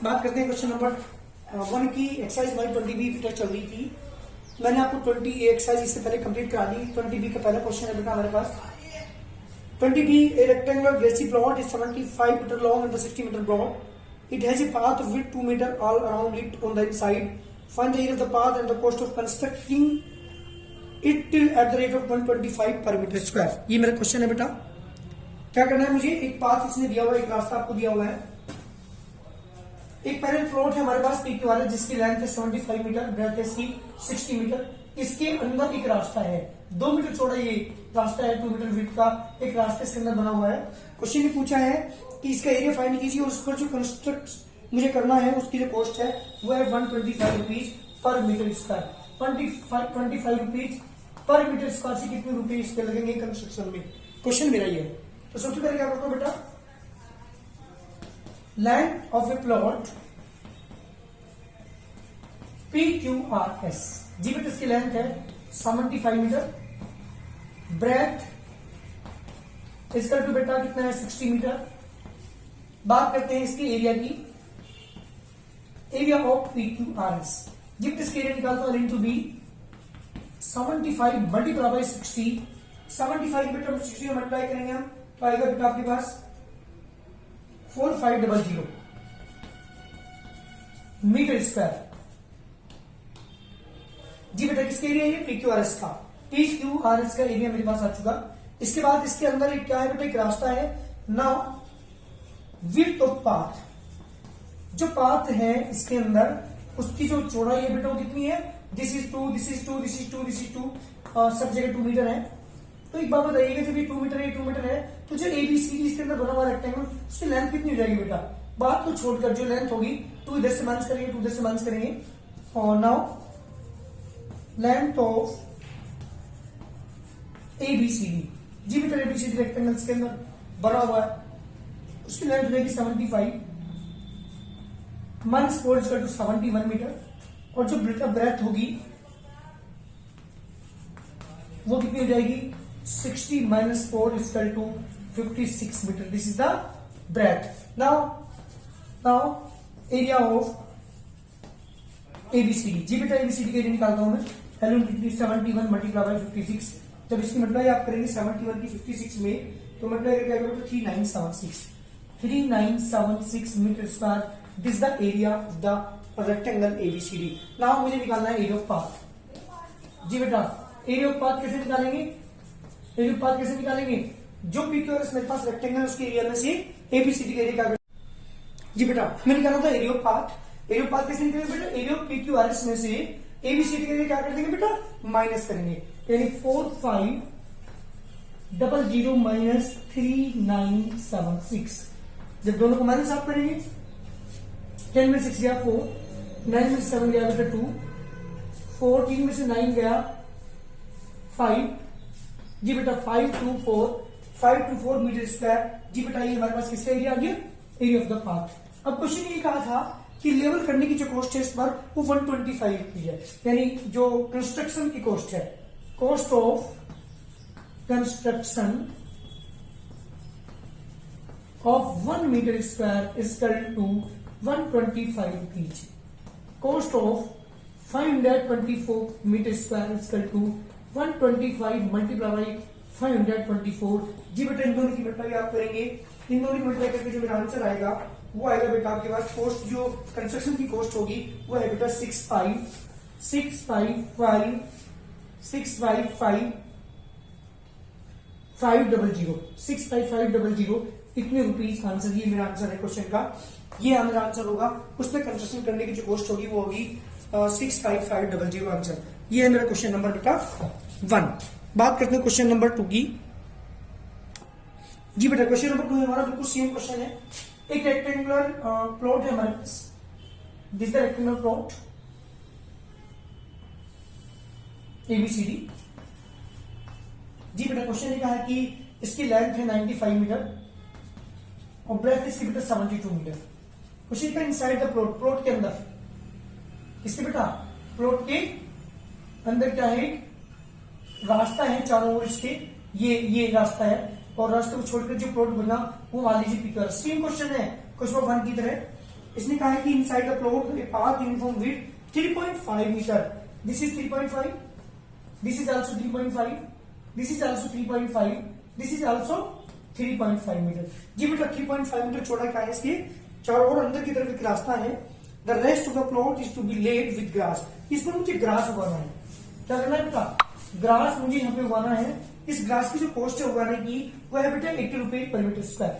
बात करते हैं क्वेश्चन नंबर 1 की। एक्सरसाइज हमारी 20B बेटा चल रही थी। मैंने आपको 20A एक्सरसाइज इससे पहले कंप्लीट करा दी। 20B का पहला क्वेश्चन है बेटा हमारे पास 20B। A rectangular grassy plot is 75 metre long and 60 metre broad. It has a path of width 2 metre all around it on the inside. Find the area of the path and the cost of constructing it at the rate of 125 per metre square. ये मेरा question है बेटा। क्या करना है मुझे, एक path इसने दिया हुआ है, एक रास्ता आपको दिया हुआ है। एक पैरेलल प्लॉट है हमारे पास पीक्यू वाला जिसकी लेंथ है 75 मीटर, ब्रेथ है इसकी 60 मीटर। इसके अंदर एक रास्ता है 2 मीटर चौड़ा, ये रास्ता है 2 मीटर विड्थ का, एक रास्ता इसके अंदर बना हुआ है। क्वेश्चन ने पूछा है कि इसका एरिया फाइंड कीजिए और उस पर जो कंस्ट्रक्ट मुझे करना है उसकी जो कॉस्ट है वो है 125 rupees per metre square. 25 rupees per metre square से कितने रुपए इसके लगेंगे कंस्ट्रक्शन में, क्वेश्चन मेरा ये है। तो सबसे पहले क्या करता हूं बेटा, length of a plot PQRS। जी बेटा इसकी लेंथ है 75 मीटर, ब्रेथ इसका टू बेटा कितना है 60 मीटर। बात करते हैं इसकी एरिया की, एरिया ऑफ PQRS। जी बेटा इसकी एरिया निकालता हूं इनटू बी 75 मल्टीप्लाई बाय 60। 75 बेटा 60 में मल्टीप्लाई करेंगे हम तो आएगा बेटा आपके पास 4500 मीटर स्क्वायर। जी बेटा किसके एरिया है, PQRS का। PQRS का एरिया मेरे पास आ चुका। इसके बाद इसके अंदर एक क्या है बेटा, एक रास्ता है। नाउ विड्थ ऑफ पाथ, जो पाथ है इसके अंदर उसकी जो चौड़ाई है बेटा वो कितनी है, this is 2, this is 2, this is 2, this is 2, सब जगह 2 मीटर है। तो एक बात बताइएगा, जब ये 2 मीटर है 2 मीटर है तो जो ABCD इसके अंदर बना हुआ रेक्टेंगल उसकी लेंथ कितनी हो जाएगी बेटा, बात को छोड़कर जो लेंथ होगी 2 इधर से माइनस करेंगे, 2 इधर से माइनस करेंगे। और नाउ लेंथ ऑफ ABCD, जी बेटा ABCD रेक्टेंगल इसके अंदर बना हुआ है उसकी लेंथ हो जाएगी 75 माइनस 4 इक्वल टू 71 मीटर। और जो ब्रेथ होगी वो कितनी हो जाएगी 60 minus 4 equal to 56 metre. This is the breadth. Now area of ABCD। जी बेटा ABCD का एरिया निकालता हूं मैं, वैल्यू 71 मल्टीप्लाई बाय 56। जब इसकी मल्टीप्लाई आप करेंगे 71 की 56 में तो मल्टीप्लाई क्या करोगे 3976 metre square. This is the area of the rectangle ABCD। Now मुझे निकालना है एरिया ऑफ पाथ। जी बेटा एरिया ऑफ पाथ कैसे निकालेंगे, एरिया ऑफ पाथ कैसे निकालेंगे, जो PQRS मेरे पास रेक्टेंगल उसके एरिया में से ABCD का एरिया। जी बेटा मैं निकालना था area of path. Area of path कैसे निकालेंगे बेटा, एरिया ऑफ PQRS में से ABCD का एरिया क्या कर देंगे बेटा, माइनस करेंगे। यानी 4500 माइनस 3976। जब दोनों को माइनस आप करेंगे 10 में 6 गया 4, 9 में 7 गया बेटा 2, 14 में से 9 गया 5। जी बेटा 524 मीटर स्क्वायर। जी बेटा ये हमारे पास किसका एरिया आ गया, एरिया ऑफ द पाथ। अब क्वेश्चन ये कहा था कि लेवल करने की जो कॉस्ट है इस बार वो 125 की है, यानी जो कंस्ट्रक्शन की कॉस्ट है, cost of construction of 1 metre square is equal to 125 rupees. Cost of 524 metre square is equal to 125 multiply by 524। जी बेटा इन दोनों की मल्टीप्लाई आप करेंगे, इन दोनों की मल्टीप्लाई करके जो मेरा आंसर आएगा वो आएगा बेटा आपके पास कॉस्ट, जो कंस्ट्रक्शन की कॉस्ट होगी वो है बेटा 65500 इतने रुपीज आंसर। ये मेरा आंसर है क्वेश्चन का, ये मेरा आंसर होगा। उसमें कंस्ट्रक्शन करने की जो कॉस्ट होगी वो होगी 65500 आंसर। ये है मेरा क्वेश्चन नंबर बेटा 1। बात करते हैं क्वेश्चन नंबर 2 की। जी बेटा क्वेश्चन नंबर 2 हमारा बिल्कुल सेम क्वेश्चन है। एक रेक्टेंगुलर प्लॉट है हमारे पास, this the rectangular plot ABCD। जी बेटा क्वेश्चन ये कहा है कि इसकी लेंथ है 95 मीटर और ब्रेथ इसकी बेटा 72 मीटर। क्वेश्चन का इनसाइड द प्लॉट, प्लॉट के अंदर इसके बेटा प्लॉट के अंदर क्या है, रास्ता है चारों ओर इसके, ये रास्ता है और रास्ते को छोड़कर जो प्लॉट बना वो मान लीजिए PQRS। सेम क्वेश्चन है क्वेश्चन 1 की तरह। इसने कहा है कि inside the plot a path uniform width 3.5 metre, this is 3.5, this is also 3.5, this is also 3.5, this is also 3.5 metre. जी बेटा 3.5 मीटर चौड़ा क्या है इसके चारों ओर अंदर की तरफ एक रास्ता है। The rest of the plot is to be laid with grass, इस पर मुझे ग्रास उगाना है। क्या करना है बेटा, ग्रास मुझे यहाँ पे उगाना है। इस ग्रास की जो कॉस्ट है उगाने की वो है बेटा 80 रुपीज पर मीटर स्क्वायर।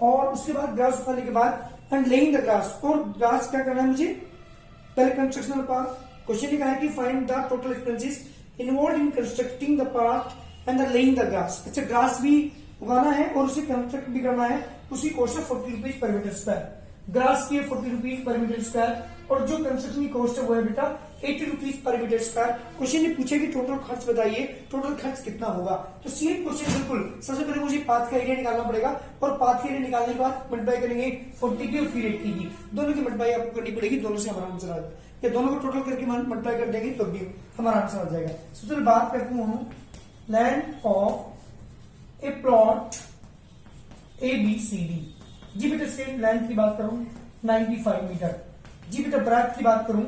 और उसके बाद ग्रास उगाने के बाद एंड लेइंग द ग्रास, और ग्रास क्या करना है मुझे, पहले कंस्ट्रक्शनल पार्ट। क्वेश्चन ये कहा है कि find the total expenses involve in constructing the part and the laying the grass. अच्छा ग्रास भी उगाना है और उसे कंस्ट्रक्ट भी करना है, उसकी कॉस्ट है 40 rupees per metre square. Grass की 40 रुपीज पर मीटर स्क्वायर और जो कंस्ट्रक्शन की कॉस्ट है वो है बेटा 80 rupees per metre square. Question ये पूछे कि टोटल खर्च बताइए, टोटल खर्च कितना होगा। तो सेम क्वेश्चन बिल्कुल, सबसे पहले मुझे पाथ का एरिया निकालना पड़ेगा और पाथ का एरिया निकालने के बाद मल्टीप्लाई करेंगे 40 की और फिर 80 की, दोनों की मल्टीप्लाई आपको करनी पड़ेगी, दोनों से हमारा आंसर आ जाएगा। या दोनों को टोटल करके मल्टीप्लाई कर देंगे तो भी हमारा आंसर आ जाएगा। सबसे पहले बात करता हूँ land of A plot ABCD। जी बेटा इसके लेंथ की बात करूं 95 मीटर। जी बेटा ब्रेथ की बात करूं,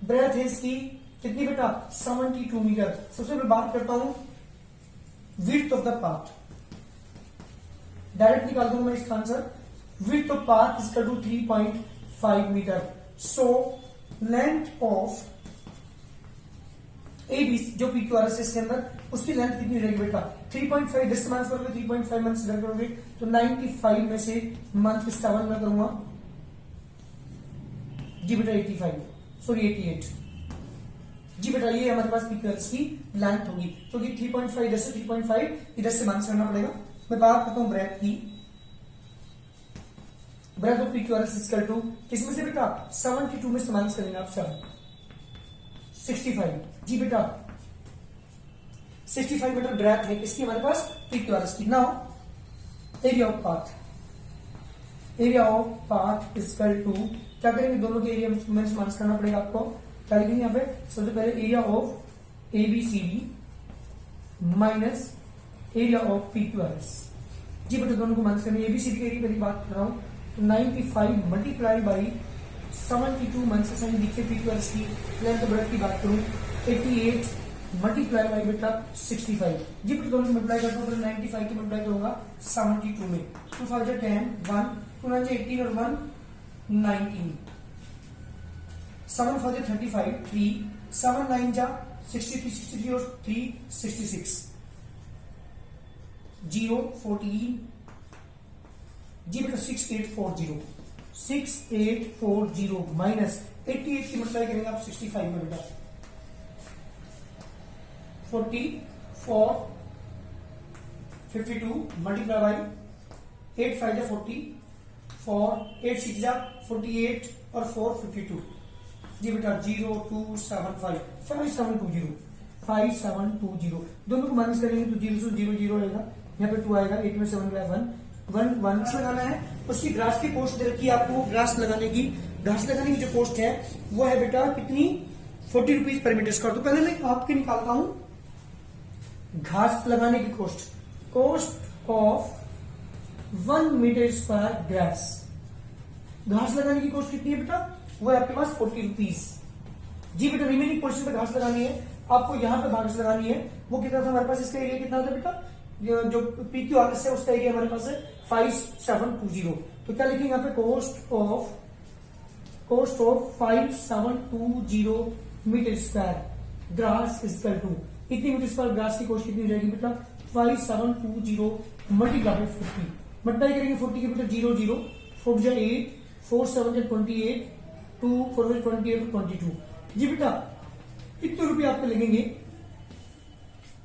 ब्रेथ है इसकी कितनी बेटा 72 मीटर। सबसे पहले बात करता हूं width of the path, direct निकाल दूंगा मैं इसका answer. Width of path is equal to 3.5 metre. So length of AB जो PQRS है इसके अंदर, उसकी लेंथ कितनी रहेगी बेटा 3.5। 10 मंथ करोगे 3.5 मंथ से करोगे तो 95 में से मंथ 7 में करूंगा जी बेटा 88 जी बेटा, ये हमारे पास PQRS की लेंथ होगी क्योंकि 3.5 इधर से 3.5 इधर से माइनस करना पड़ेगा। मैं बात करता हूं ब्रेथ की, breadth of PQRS equal to किसमें से बेटा 72 में से माइनस करेंगे आप 65। जी बेटा 65 मीटर ब्रेथ है किसकी हमारे पास PQRS की। Now area of path, area of path equal to क्या करेंगे, दोनों के एरिया में माइनस करना पड़ेगा आपको। क्या लिखेंगे यहाँ पे, सबसे पहले area of ABCD minus area of PQRS। जी बेटा दोनों को माइनस करेंगे। ABCD के एरिया की बात कर रहा हूं तो 95 मल्टीप्लाई बाई 72 मंथ से देखिए PQRS की लेंथ ब्रेथ की बात करूं 88 मल्टीप्लाई बाई बेटा 65। जी बेटा दोनों मल्टीप्लाई करता हूं तो 95 की मल्टीप्लाई करूंगा 72 में, 2 5 10 1 2 9 18 और 1 19 7 4 35 3 7 9 जा 63 और 3 66 0 14 जी बेटा 6840 माइनस 88 की मल्टीप्लाई करेंगे आप 65 में बेटा 44 52 मल्टीप्लाई बाई 8 5 जा 40 4 8 6 जा 48 और 4 52 जी बेटा 0275 5720 दोनों को माइनस करेंगे तो 0 से 0 0 आएगा, यहाँ पे 2 आएगा, 8 में 7 गया 1 लगाना है। उसकी ग्रास की पोस्ट दे रखी है आपको, ग्रास लगाने की जो पोस्ट है वो है बेटा कितनी 40 रुपीज पर मीटर स्क्वायर। तो पहले मैं आपके निकालता हूं घास लगाने की cost of 1 metre square grass. घास लगाने की कॉस्ट कितनी है बेटा, वो है आपके पास 40 रुपीज। जी बेटा रिमेनिंग पोर्शन पे घास लगानी है आपको, यहाँ पे घास लगानी है। वो कितना था हमारे पास, इसका एरिया कितना था बेटा, जो PQRS है उसका एरिया हमारे पास है 5720। तो क्या लिखेंगे यहाँ पे cost of 5720 metre square grass equal to कितनी मीटर स्क्वायर ग्रास की कॉस्ट कितनी रहेगी बेटा 5720 मल्टीप्लाई 40 मल्टीप्लाई करेंगे 40 के बेटा 0 0 4 जा 8 4 7 जा 28 2 4 28 22। जी बेटा कितने रुपए आपके लगेंगे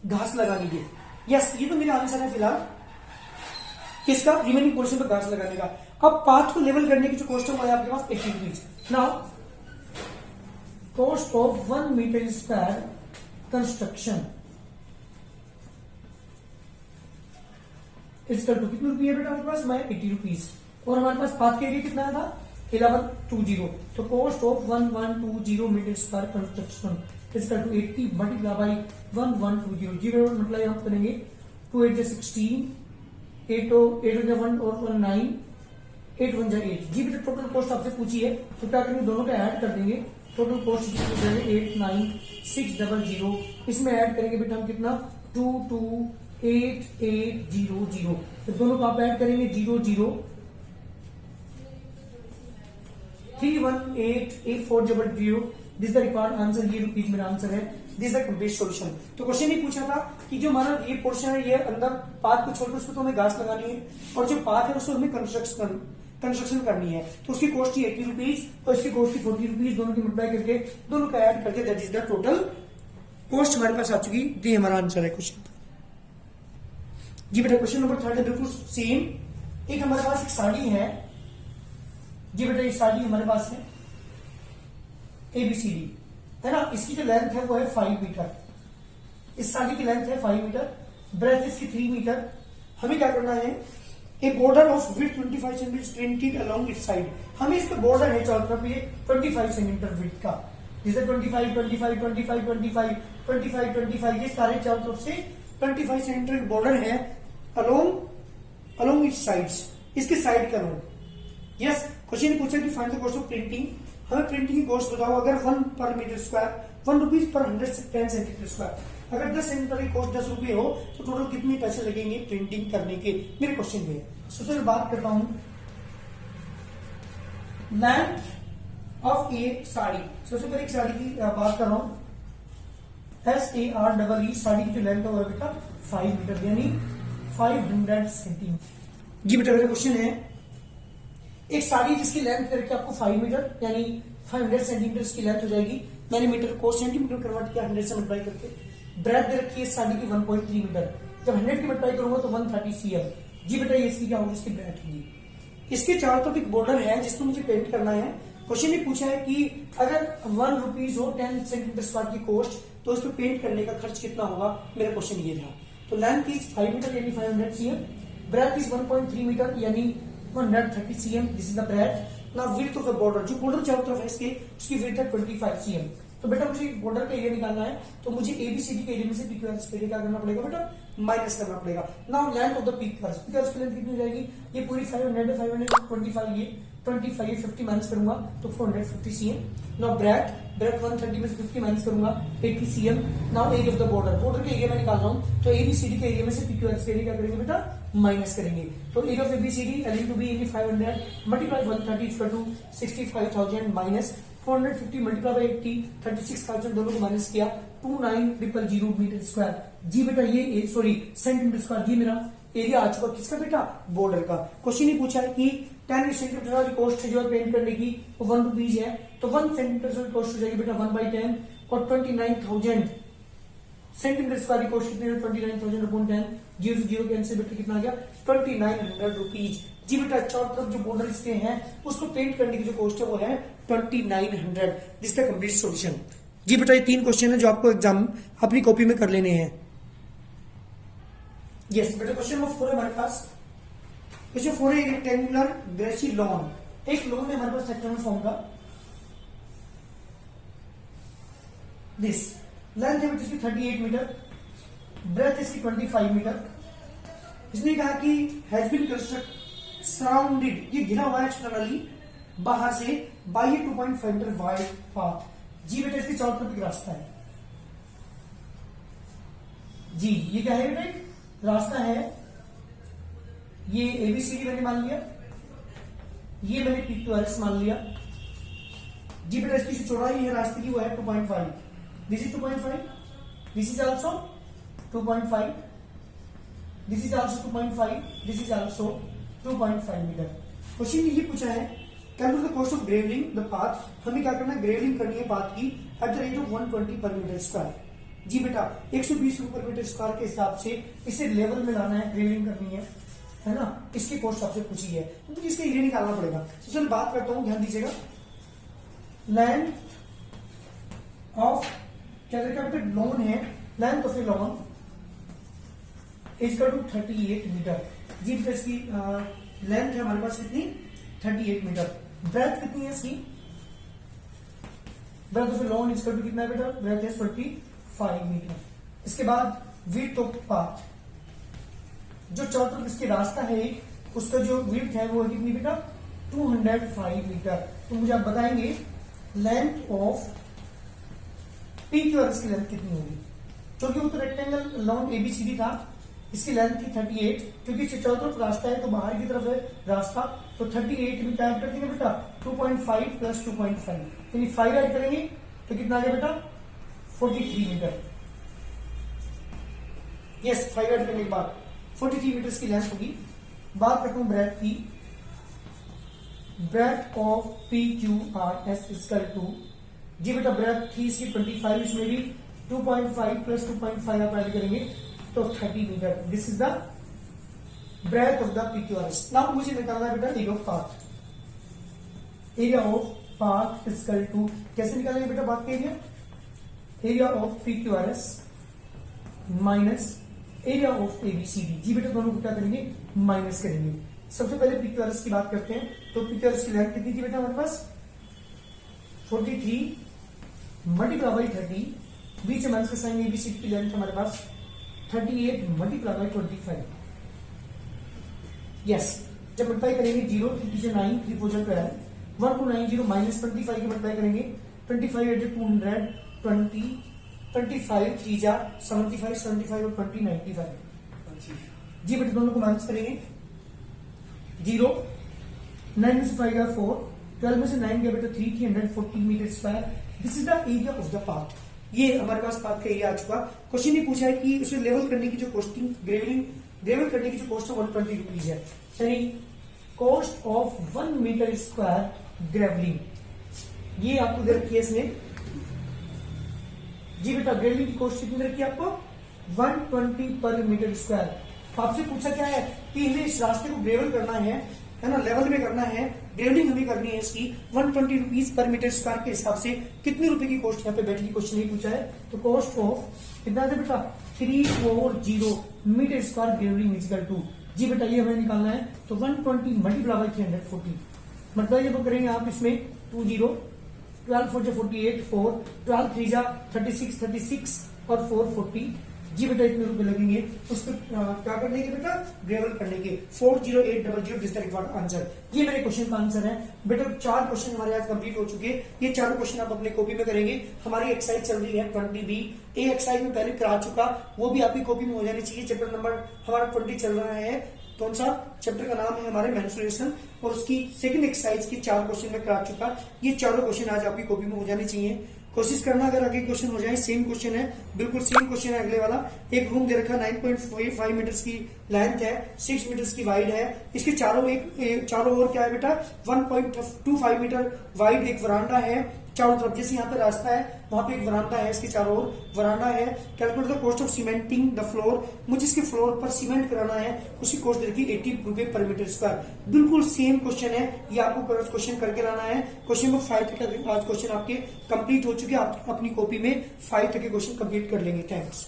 घास लगाने के। यस ये तो मेरा आंसर है फिलहाल किसका, रिमेनिंग पोर्शन पर घास लगाने का। अब पाथ को लेवल करने की जो कॉस्ट है वो है आपके पास 80 rupees. Now cost of 1 metre square construction इसका टू कितने रुपये बेटा हमारे पास, मैं 80 रुपीज। और हमारे पास पाथ के एरिया कितना था 1120। तो cost of 1120 metre square construction इसका टू 80 मल्टीप्लाई बाई 1120 जीरो मतलब यहां करेंगे 2 8 16 8 1 और 9 8 1 8 जी बेटा टोटल कॉस्ट आपसे पूछी है तो क्या करेंगे दोनों का ऐड कर देंगे। टोटल कॉस्ट 89600 इसमें ऐड करेंगे बेटा हम कितना 22880 तो दोनों को आप ऐड करेंगे 003188400 दिस द रिक्वायर्ड आंसर ये रुपीज मेरा आंसर है। This the complete solution. तो क्वेश्चन ही पूछा था कि जो हमारा ये पोर्शन है ये अंदर पाथ को छोड़कर उसमें तो हमें घास लगानी है और जो पाथ है उसमें हमें कंस्ट्रक्शन करनी है तो उसकी कॉस्ट ही 80 रुपीज और इसकी कॉस्ट ही 40 रुपीज दोनों की मल्टीप्लाई करके दोनों का ऐड करके that is the total cost हमारे पास आ चुकी। ये हमारा आंसर है क्वेश्चन जी बेटा। क्वेश्चन नंबर 3 है बिल्कुल सेम। एक हमारे पास एक साड़ी है जी बेटा, ये साड़ी हमारे पास है ABCD है ना। इसकी जो लेंथ है वो है 5 मीटर। इस साड़ी की लेंथ है 5 मीटर, ब्रेथ इसकी 3 मीटर। हमें क्या करना है ए border of width 25 centimetre printed along it's side. हमें इसका बॉर्डर है चारों तरफ ये 25 सेंटीमीटर विड्थ का, जिसे 25 25 25 25 25 25 ये सारे चारों तरफ से 25 सेंटीमीटर बॉर्डर है अलोंग इट्स साइड्स, इसके साइड का लो। यस क्वेश्चन पूछा कि find the cost of printing. हमें प्रिंटिंग की कॉस्ट बताओ। अगर 1 पर metre square 1 rupees per 110 centimetre square, अगर 10 सेंटीमीटर की कॉस्ट 10 रुपए हो तो टोटल कितने पैसे लगेंगे प्रिंटिंग करने के, मेरे क्वेश्चन में। सबसे बात करता हूं लेंथ ऑफ ए साड़ी। सबसे पहले एक साड़ी की बात कर रहा हूं। SAREE साड़ी की जो लेंथ है वो बेटा 5 मीटर यानी 500 सेंटीमीटर। जी बेटा मेरा क्वेश्चन है एक साड़ी जिसकी लेंथ करके आपको 5 मीटर यानी 500 सेंटीमीटर इसकी लेंथ हो जाएगी। मैंने मीटर को सेंटीमीटर कन्वर्ट किया 100 से मल्टीप्लाई करके। ब्रेथ दे रखी है साड़ी की 1.3 मीटर, जब 100 की मल्टीप्लाई करूंगा तो 130 cm। जी बेटा ये इसकी क्या होगी, इसकी ब्रेथ होगी। इसके चारों तरफ एक बॉर्डर है जिसको मुझे पेंट करना है। क्वेश्चन ये पूछा है कि अगर 1 रुपीज हो 10 सेंटीमीटर स्क्वायर की कॉस्ट तो इसको पेंट करने का खर्च कितना होगा, मेरा क्वेश्चन ये था। तो लेंथ इज 5 मीटर यानी 500 cm, ब्रेथ इज 1.3 मीटर यानी 130 cm, this is the breadth. ना विड्थ ऑफ द बॉर्डर, जो बॉर्डर चारों तरफ है इसके उसकी विड्थ है 25 cm। तो बेटा मुझे बॉर्डर का एरिया निकालना है तो मुझे ABCD के एरिया में से PQRS के एरिया क्या करना पड़ेगा बेटा, माइनस करना पड़ेगा। Now length of the PQRS की लेंथ कितनी हो जाएगी, ये पूरी 500 525 ये 25 ये 50 माइनस करूंगा तो 450 cm। नाउ ब्रेथ 130 में से 50 माइनस करूंगा 80 cm। Now area of the border के एरिया में निकाल रहा हूं तो ABCD के एरिया में से PQRS के एरिया क्या करेंगे बेटा, माइनस करेंगे। तो area of ABCD L into B यानी 500 multiply 130 equal to 65,000 minus 450 multiply by 80 36,000 दोनों को माइनस किया 29,000 मीटर स्क्वायर। जी बेटा ये सॉरी सेंटीमीटर स्क्वायर। जी मेरा एरिया आ चुका किसका बेटा, बॉर्डर का। क्वेश्चन ही पूछा है कि 10 सेंटीमीटर वाली कॉस्ट जो है पेंट करने की वो 1 रुपीज है तो 1 सेंटीमीटर की कॉस्ट हो जाएगी बेटा 1/10 और 29,000 सेंटीमीटर स्क्वायर की कॉस्ट कितनी है 29,000 अपॉन 10 0 से 0 कैंसिल बेटा कितना आ गया 2900 रुपीज। जी बेटा चारों तरफ जो बॉर्डर इसके हैं उसको पेंट करने की जो कॉस्ट है वो है 2900। This the complete solution. जी बेटा ये 3 क्वेश्चन है जो आपको एग्जाम अपनी कॉपी में कर लेने हैं। यस बेटा क्वेश्चन नंबर 4 है हमारे पास। क्वेश्चन 4 है रेक्टेंगुलर ग्रेसी लॉन। एक लॉन है हमारे पास रेक्टेंगुलर फॉर्म का। दिस लेंथ है इसकी 38 मीटर, ब्रेथ इसकी 25 मीटर। इसने कहा कि हैज बीन कंस्ट्रक्ट सराउंडेड, ये घिरा हुआ है एक्सटर्नली बाहर से बाई 2.5 मीटर वाइड पाथ। जी बेटा इसके चारों तरफ एक रास्ता है। जी ये क्या है बेटा, एक रास्ता है। ये ABCD मैंने मान लिया, ये मैंने PQRS मान लिया। जी बेटा इसकी जो चौड़ाई है रास्ते की वो है 2.5। This is 2.5, this is also 2.5, this is also 2.5, this is also 2.5 metre. Question ये पूछा है calculate the cost of gravelling the path. हमें क्या करना है, ग्रेवलिंग करनी है पाथ की एट द रेट ऑफ 120 पर मीटर स्क्वायर। जी बेटा 120 रुपए पर मीटर स्क्वायर के हिसाब से इसे लेवल में लाना है, ग्रेवलिंग करनी है ना। इसकी कॉस्ट आपसे पूछी है तो मुझे इसका एरिया निकालना पड़ेगा। तो चल बात करता हूं, ध्यान दीजिएगा। लेंथ ऑफ क्या लॉन है, length of a lawn equal to 38 metre. जी बेटा इसकी लेंथ है हमारे पास कितनी 38 मीटर। ब्रेथ कितनी है इसकी, breadth of a lawn equal to कितना है बेटा, ब्रेथ है 25 मीटर। इसके बाद विड्थ ऑफ पाथ, जो चारों तरफ इसके रास्ता है एक, उसका जो विड्थ है वो कितनी बेटा 205 मीटर। तो मुझे आप बताएंगे लेंथ ऑफ PQRS की लेंथ कितनी होगी। क्योंकि वो तो रेक्टेंगल लॉन्ग एबीसीडी था, इसकी लेंथ थी 38, क्योंकि इससे चारों तरफ रास्ता है तो बाहर की तरफ है रास्ता, तो 38 में क्या ऐड कर देंगे बेटा 2.5 प्लस 2.5 यानी 5 ऐड करेंगे तो कितना आ गया बेटा 43 मीटर। यस 5 ऐड करने के बाद 43 मीटर की लेंथ होगी। बात करता हूं ब्रेथ की, breadth of PQRS equal to, जी बेटा ब्रेथ थी इसकी 25, इसमें भी 2.5 प्लस 2.5 आप ऐड करेंगे तो 30 metre. This is the breadth of the PQRS। Now मुझे निकालना है बेटा area of path. Area of path equal to, कैसे निकालेंगे बेटा पाथ का area, area of PQRS minus area of ABCD। जी बेटा दोनों को क्या करेंगे माइनस करेंगे। सबसे पहले PQRS की बात करते हैं, तो PQRS की लेंथ कितनी थी बेटा हमारे पास 43 मल्टीप्लाई बाई 30, बीच में माइनस का साइन, ABCD की लेंथ हमारे पास 38 मल्टीप्लाई बाई 25। यस जब मल्टीप्लाई करेंगे 0 3 9 3 4 12 1290 माइनस 25 की मल्टीप्लाई करेंगे 25 एट 200 20 25 3 जा 75 75 और 20 95। जी बेटे दोनों को माइनस करेंगे 0 9 में से 5 गया 4, 12 में से 9 गया बेटा 340 metre square. This is the area of the path. ये हमारे पास पाथ का एरिया आ चुका। क्वेश्चन ये पूछा है कि उसे लेवल करने की जो कॉस्टिंग ग्रेवल करने की जो कॉस्ट है 120 रुपीज है, यानी cost of 1 metre square grovelling ये आपको दे रखी है इसमें। जी बेटा ग्रेवलिंग की कॉस्ट कितनी रखी है आपको 120 पर मीटर स्क्वायर। आपसे पूछा क्या है कि हमें इस रास्ते को ग्रेवल करना है ना, लेवल में करना है, ग्रेवलिंग हमें करनी है इसकी 120 रुपीज पर मीटर स्क्वायर के हिसाब से कितने रुपए की कॉस्ट यहाँ पे बैठने की क्वेश्चन नहीं पूछा है। तो कॉस्ट ऑफ कितना था बेटा 340 metre square grovelling equal to, जी बेटा ये हमें निकालना है तो 120 मल्टीप्लाई बाई 340 मतलब जब करेंगे आप इसमें 20 12 4 48 4 12 3 जा 36 36 और 4 40। जी बेटा इतने रुपए लगेंगे उसको क्या करने के बेटा ग्रेवल करने के 40800 दिस द रिक्वायर्ड आंसर। ये मेरे क्वेश्चन का आंसर है बेटा। 4 क्वेश्चन हमारे आज कंप्लीट हो चुके हैं। ये चारों क्वेश्चन आप अपने कॉपी में करेंगे। हमारी एक्सरसाइज चल रही है 20B। ए एक्सरसाइज में पहले करा चुका, वो भी आपकी कॉपी में हो जानी चाहिए। चैप्टर नंबर हमारा 20 चल रहा है। कौन सा चैप्टर का नाम है हमारे मेंस्ट्रुएशन, और उसकी सेकंड एक्सरसाइज की 4 क्वेश्चन में करा चुका। ये चारों क्वेश्चन आज आपकी कॉपी में हो जाने चाहिए। कोशिश करना अगर आगे क्वेश्चन हो जाए, सेम क्वेश्चन है, बिल्कुल सेम क्वेश्चन है अगले वाला। एक रूम दे रखा 9.5 मीटर्स की लेंथ है, 6 मीटर्स की वाइड है। इसके चारों ओर क्या है बेटा 1.25 मीटर वाइड एक वरांडा है चारों तरफ। जैसे यहाँ पे रास्ता है वहां पे एक वरांडा है, इसके चारों ओर वरांडा है। Calculate the cost of cementing the floor, मुझे इसके फ्लोर पर सीमेंट कराना है, उसकी कॉस्ट देखिए 80 रुपए पर मीटर स्क्वायर। बिल्कुल सेम क्वेश्चन है, ये आपको क्वेश्चन करके लाना है। क्वेश्चन नंबर 5 तक आज क्वेश्चन आपके कंप्लीट हो चुके हैं। आप अपनी कॉपी में 5 तक के क्वेश्चन कंप्लीट कर लेंगे। थैंक्स।